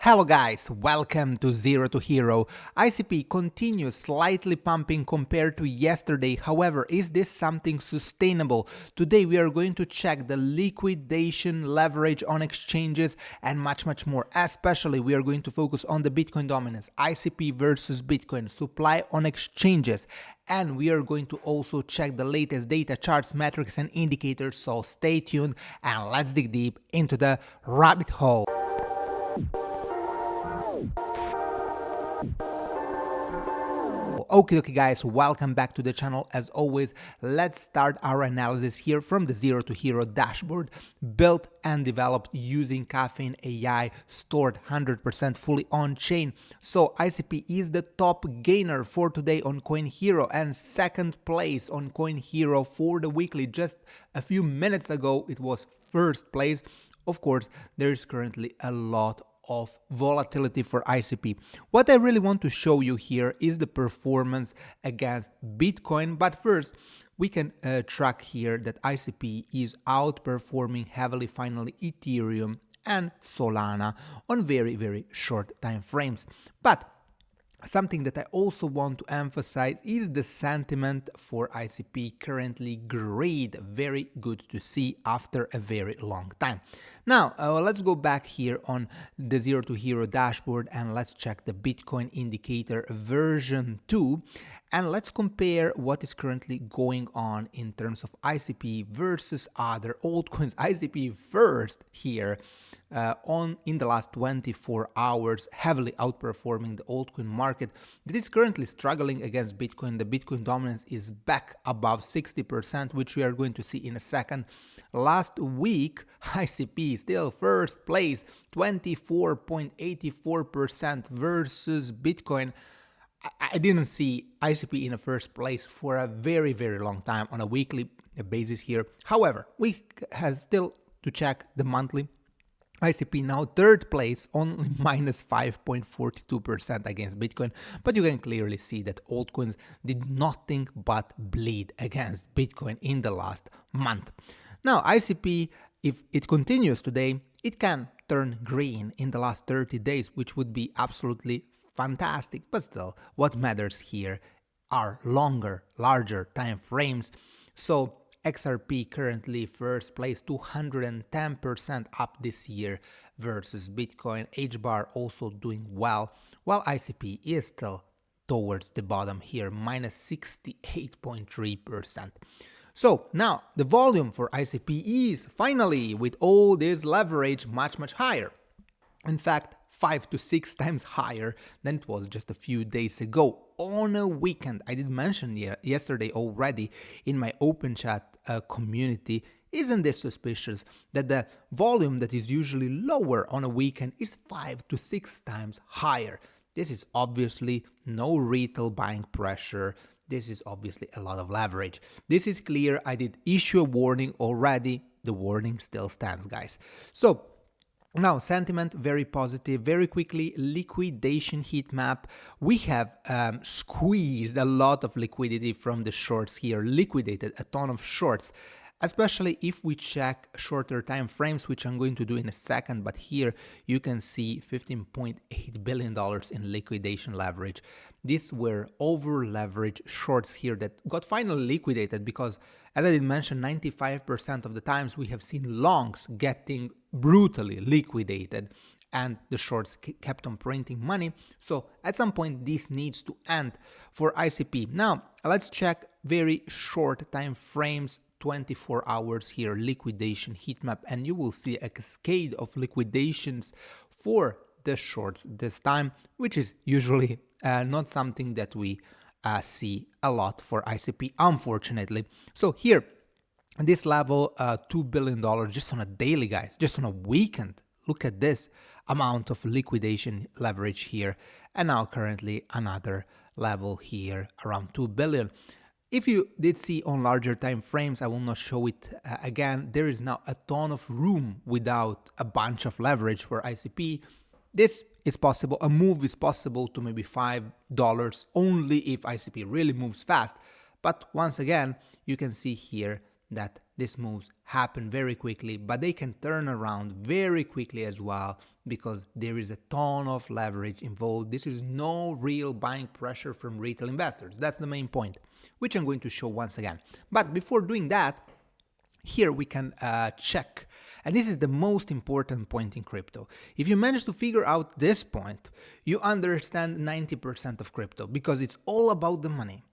Hello guys, welcome to Zero to Hero. ICP continues slightly pumping compared to yesterday. However, is this something sustainable? Today we are going to check the liquidation leverage on exchanges and much more. Especially we are going to focus on the Bitcoin dominance, ICP versus Bitcoin, supply on exchanges. And we are going to also check the latest data, charts, metrics and indicators. So stay tuned and let's dig deep into the rabbit hole. Okay guys, welcome back to the channel. As always, let's start our analysis here from the Zero to Hero dashboard, built and developed using Caffeine AI, stored 100% fully on chain. So ICP is the top gainer for today on Coin Hero and second place on Coin Hero for the weekly. Just a few minutes ago it was first place. Of course, there is currently a lot of volatility for ICP. What I really want to show you here is the performance against Bitcoin, but first we can track here that ICP is outperforming heavily finally Ethereum and Solana on very short time frames. But something that I also want to emphasize is the sentiment for ICP currently great, very good to see after a very long time. Now, let's go back here on the Zero to Hero dashboard and let's check the Bitcoin indicator version 2 and let's compare what is currently going on in terms of ICP versus other altcoins. ICP first here in the last 24 hours, heavily outperforming the altcoin market that is currently struggling against Bitcoin. The Bitcoin dominance is back above 60%, which we are going to see in a second. Last week, ICP still first place, 24.84% versus Bitcoin. I didn't see ICP in the first place for a very long time on a weekly basis here. However, we have still to check the monthly. ICP now third place, only minus 5.42% against Bitcoin, but you can clearly see that altcoins did nothing but bleed against Bitcoin in the last month. Now ICP, if it continues today, it can turn green in the last 30 days, which would be absolutely fantastic, but still what matters here are larger time frames. So XRP currently first place, 210% up this year versus Bitcoin. HBAR also doing well, while ICP is still towards the bottom here, minus 68.3%. So now the volume for ICP is finally, with all this leverage, much higher. In fact, 5 to 6 times higher than it was just a few days ago on a weekend. I did mention yesterday already in my open chat community. Isn't this suspicious that the volume that is usually lower on a weekend is 5 to 6 times higher? This is obviously no retail buying pressure. This is obviously a lot of leverage. This is clear. I did issue a warning already. The warning still stands, guys. So now, sentiment very positive. Very quickly, liquidation heat map. We have squeezed a lot of liquidity from the shorts here, liquidated a ton of shorts, especially if we check shorter time frames, which I'm going to do in a second. But here you can see $15.8 billion in liquidation leverage. These were over leveraged shorts here that got finally liquidated because, as I did mention, 95% of the times we have seen longs getting brutally liquidated and the shorts kept on printing money. So at some point this needs to end for ICP. Now let's check very short time frames, 24 hours here, liquidation heat map, and you will see a cascade of liquidations for the shorts this time, which is usually not something that we see a lot for ICP, unfortunately. So here, this level, $2 billion just on a daily, guys, just on a weekend. Look at this amount of liquidation leverage here. And now currently another level here around 2 billion. If you did see on larger time frames, I will not show it again. There is now a ton of room without a bunch of leverage for ICP. This is possible. A move is possible to maybe $5 only if ICP really moves fast. But once again, you can see here that these moves happen very quickly, but they can turn around very quickly as well because there is a ton of leverage involved. This is no real buying pressure from retail investors. That's the main point, which I'm going to show once again. But before doing that, here we can check, and this is the most important point in crypto. If you manage to figure out this point, you understand 90% of crypto because it's all about the money.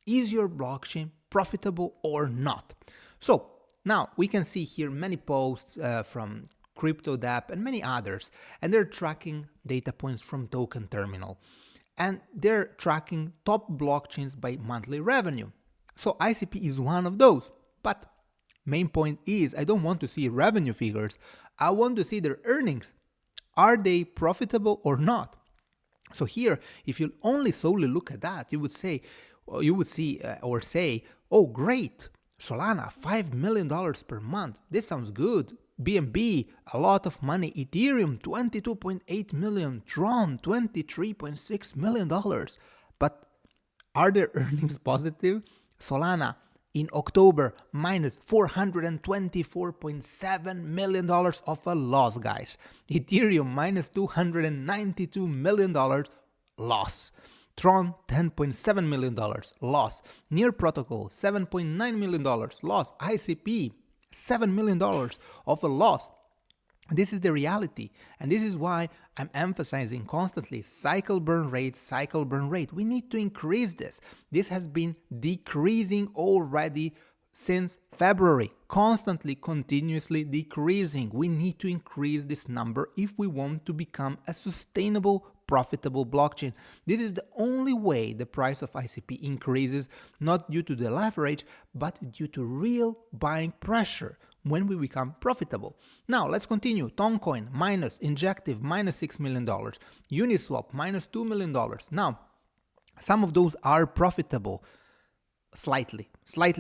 Is your blockchain profitable or not? So now we can see here many posts from CryptoDApp and many others, and they're tracking data points from Token Terminal, and they're tracking top blockchains by monthly revenue. So ICP is one of those, but main point is I don't want to see revenue figures. I want to see their earnings. Are they profitable or not? So here, if you only solely look at that, you would say, oh great, Solana, $5 million per month. This sounds good. BNB, a lot of money. Ethereum, 22.8 million. Tron, $23.6 million. But are their earnings positive? Solana, in October, minus $424.7 million of a loss, guys. Ethereum, minus $292 million loss. Tron, $10.7 million loss. Near Protocol, $7.9 million loss. ICP, $7 million of a loss. This is the reality, and this is why I'm emphasizing constantly cycle burn rate, cycle burn rate. We need to increase this. This has been decreasing already since February, constantly, continuously decreasing. We need to increase this number if we want to become a sustainable, profitable blockchain. This is the only way the price of ICP increases, not due to the leverage, but due to real buying pressure when we become profitable. Now let's continue. Toncoin minus, Injective minus $6 million, Uniswap minus $2 million. Now, some of those are profitable, slightly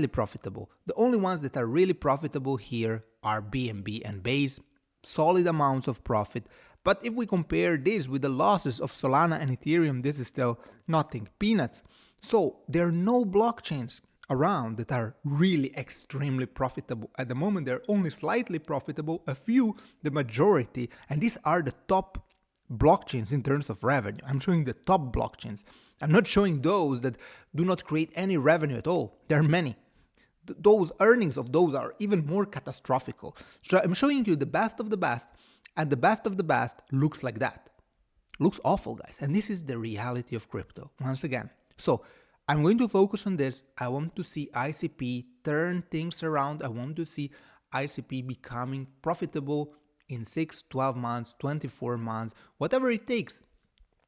profitable. The only ones that are really profitable here are BNB and Base, solid amounts of profit. But if we compare this with the losses of Solana and Ethereum, this is still nothing, peanuts. So there are no blockchains around that are really extremely profitable. At the moment, they're only slightly profitable, a few, the majority, and these are the top blockchains in terms of revenue. I'm showing the top blockchains. I'm not showing those that do not create any revenue at all. There are many. Those earnings of those are even more catastrophical. So I'm showing you the best of the best, and the best of the best looks like that. Looks awful, guys. And this is the reality of crypto, once again. So I'm going to focus on this. I want to see ICP turn things around. I want to see ICP becoming profitable in 6, 12 months, 24 months, whatever it takes.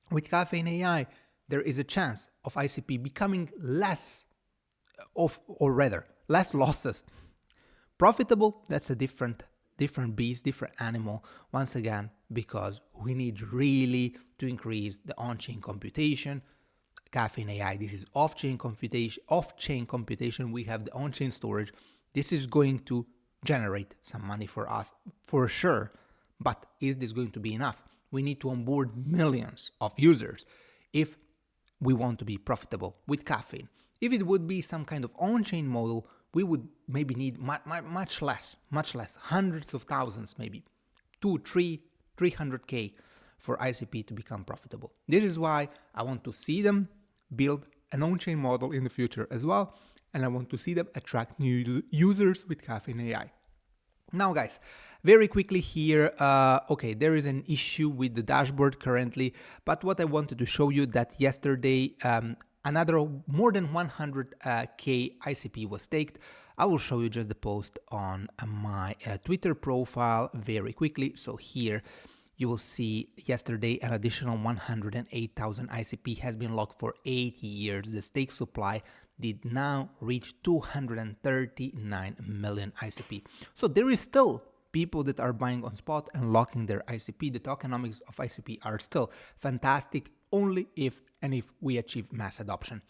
With Caffeine AI, there is a chance of ICP becoming less losses. Profitable, that's a different beast, different animal, once again, because we need really to increase the on-chain computation. Caffeine AI, this is off-chain computation. We have the on-chain storage. This is going to generate some money for us, for sure. But is this going to be enough? We need to onboard millions of users if we want to be profitable with Caffeine. If it would be some kind of on-chain model, we would maybe need much less, hundreds of thousands, maybe 300K for ICP to become profitable. This is why I want to see them build an on-chain model in the future as well, and I want to see them attract new users with Caffeine AI. Now, guys, very quickly here, there is an issue with the dashboard currently, but what I wanted to show you that yesterday, another more than 100K ICP was staked. I will show you just the post on my Twitter profile very quickly. So here you will see yesterday an additional 108,000 ICP has been locked for 8 years. The stake supply did now reach 239 million ICP. So there is still people that are buying on spot and locking their ICP. The tokenomics of ICP are still fantastic, only if we achieve mass adoption.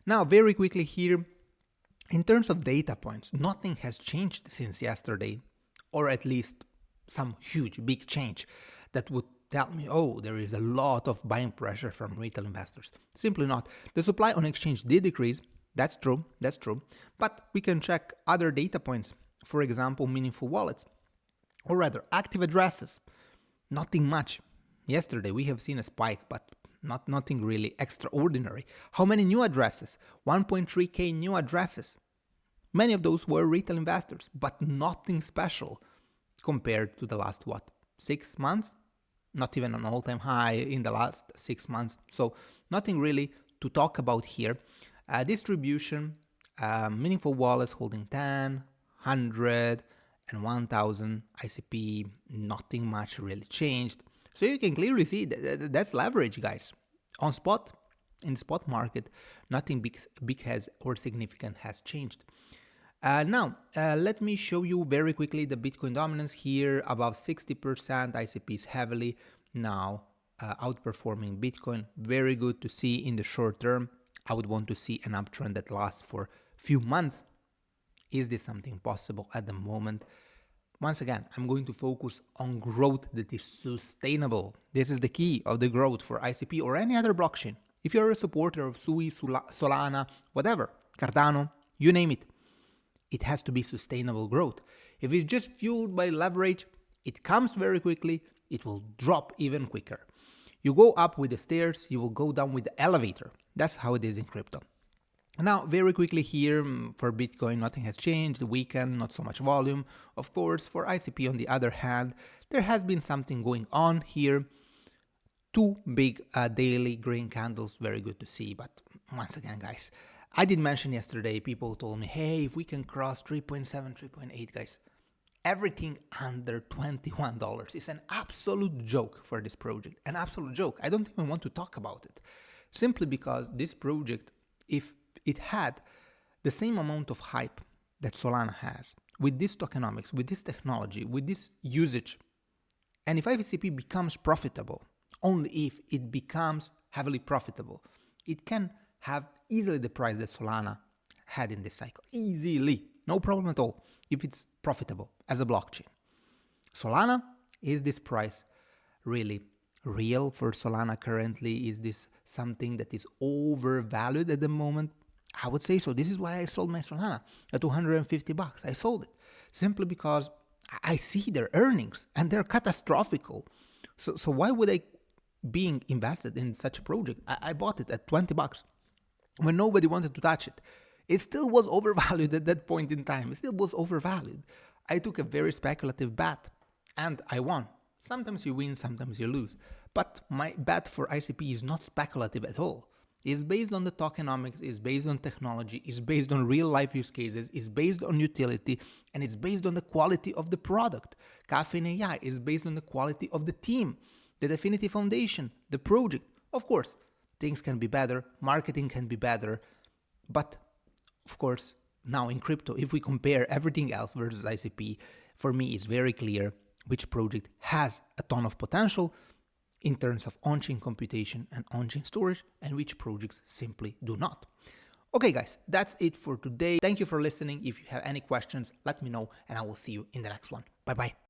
Now, very quickly here, in terms of data points, nothing has changed since yesterday, or at least some huge, big change that would tell me, oh, there is a lot of buying pressure from retail investors. Simply not. The supply on exchange did decrease. That's true. But we can check other data points. for example, meaningful wallets, or rather active addresses. Nothing much. Yesterday we have seen a spike, but nothing really extraordinary. How many new addresses? 1.3k new addresses. Many of those were retail investors, but nothing special compared to the last, 6 months? Not even an all-time high in the last 6 months. So nothing really to talk about here. Distribution, meaningful wallets holding 10, 100, and 1000 ICP, nothing much really changed. So you can clearly see that's leverage, guys. On spot, in the spot market, nothing big has or significant has changed. Now, let me show you very quickly the Bitcoin dominance here. Above 60%, ICP is heavily now outperforming Bitcoin. Very good to see in the short term. I would want to see an uptrend that lasts for a few months. Is this something possible at the moment? Once again, I'm going to focus on growth that is sustainable. This is the key of the growth for ICP or any other blockchain. If you're a supporter of Sui, Solana, whatever, Cardano, you name it, it has to be sustainable growth. If it's just fueled by leverage, it comes very quickly, it will drop even quicker. You go up with the stairs, you will go down with the elevator. That's how it is in crypto. Now, very quickly here, for Bitcoin, nothing has changed. The weekend, not so much volume. Of course, for ICP, on the other hand, there has been something going on here. 2 big daily green candles, very good to see. But once again, guys, I did mention yesterday, people told me, hey, if we can cross 3.7, 3.8, guys, everything under $21 is an absolute joke for this project. An absolute joke. I don't even want to talk about it. Simply because this project, if it had the same amount of hype that Solana has, with this tokenomics, with this technology, with this usage, and if ICP becomes profitable, only if it becomes heavily profitable, it can have easily the price that Solana had in this cycle. Easily. No problem at all if it's profitable as a blockchain. Solana, is this price really real for Solana currently? Is this something that is overvalued at the moment? I would say so. This is why I sold my Solana at $250. I sold it simply because I see their earnings and they're catastrophical. So why would I being invested in such a project? I bought it at $20 when nobody wanted to touch it. It still was overvalued at that point in time. It still was overvalued. I took a very speculative bet and I won. Sometimes you win, sometimes you lose. But my bet for ICP is not speculative at all. It's based on the tokenomics, it's based on technology, it's based on real life use cases, it's based on utility, and it's based on the quality of the product. Caffeine AI is based on the quality of the team, the Definity Foundation, the project. Of course, things can be better, marketing can be better, but of course, now in crypto, if we compare everything else versus ICP, for me it's very clear which project has a ton of potential in terms of on-chain computation and on-chain storage, and which projects simply do not. Okay guys, that's it for today. Thank you for listening. If you have any questions, let me know and I will see you in the next one. Bye bye.